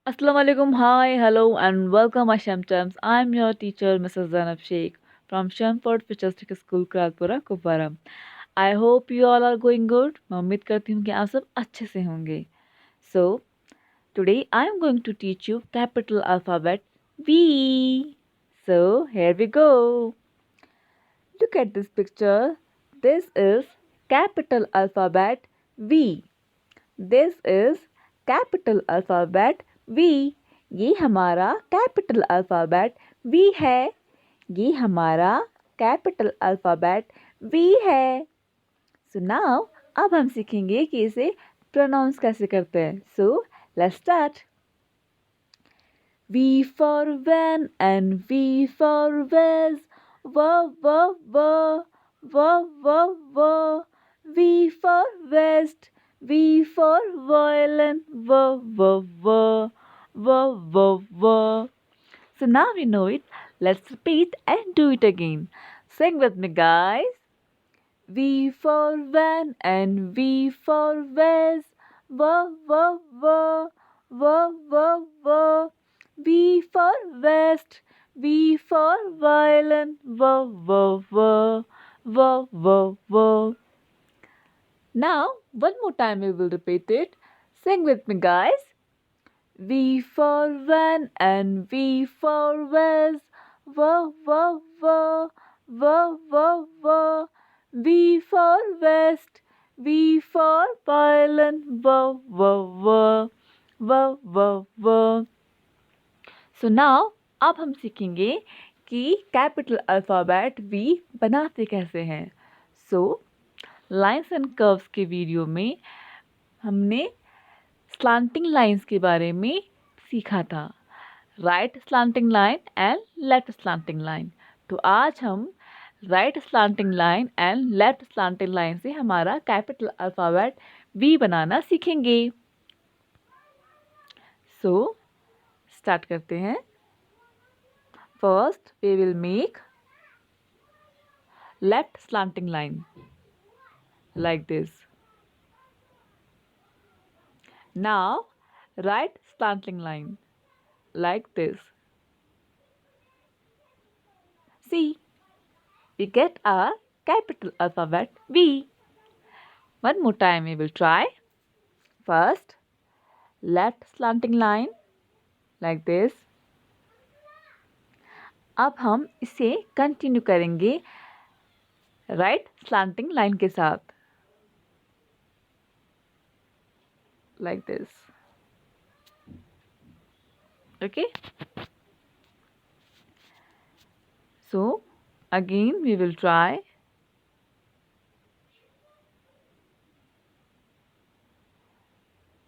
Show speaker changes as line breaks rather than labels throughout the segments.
Assalamu alaikum, hi, hello, and welcome, my Shamtams. I'm your teacher, Mrs. Zainab Sheikh, from Shemford Preschool School, Kralpura, Kupwaram. I hope you all are going good. मैं उम्मीद करती हूँ कि आप सब अच्छे से होंगे. So, today I am going to teach you capital alphabet V. So, here we go. Look at this picture. This is capital alphabet V. This is capital alphabet V. ये हमारा capital alphabet V है. ये हमारा capital alphabet V है. So now अब हम सीखेंगे कि इसे pronounce कैसे करते हैं. So let's start. V for van and V for vase. V, V, V, V, V, V. V for vest. V for violin. V, V, V, V, V, V. So now we know it. Let's repeat and do it again. Sing with me, guys. V for van and V for vase. V, V, V, V, V, V. V for vest. V for violin. V, V, V, V, V, V. Now, one more time we will repeat it. Sing with me, guys. V for van and V for vase. V, V, V, V, V, V. V for vest. V for violin. V, V, V, V, V, V. So now, अब हम सीखेंगे कि capital alphabet V बनाते कैसे हैं. So, lines and curves के video में हमने स्लांटिंग लाइन्स के बारे में सीखा था. Right slanting line and left slanting line. तो आज हम right slanting line and left slanting line से हमारा कैपिटल अल्फ़ाबेट V बनाना सीखेंगे. सो स्टार्ट करते हैं. First we will make left slanting line like this. Now right slanting line like this. See, we get our capital alphabet V. One more time we will try. First left slanting line like this. अब हम इसे continue करेंगे right slanting line के साथ like this. Okay, so again we will try.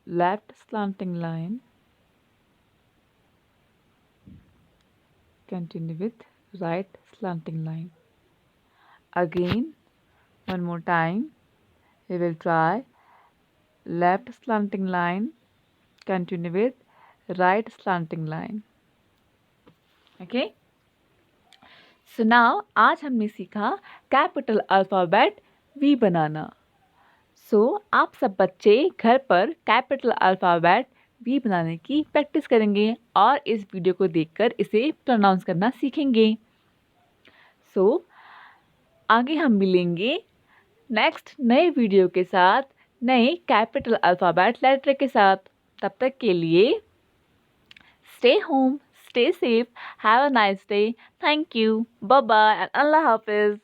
Left slanting line, continue with right slanting line. Again one more time we will try. Left slanting line, continue with right slanting line. Okay, so now आज हमने सीखा capital alphabet V बनाना. सो आप सब बच्चे घर पर capital alphabet V बनाने की प्रैक्टिस करेंगे और इस वीडियो को देखकर इसे प्रोनाउंस करना सीखेंगे. सो आगे हम मिलेंगे नेक्स्ट नए वीडियो के साथ, नए कैपिटल अल्फ़ाबेट लेटर के साथ. तब तक के लिए stay home, stay safe, have a nice day. Thank you, bye bye and अल्लाह हाफिज़.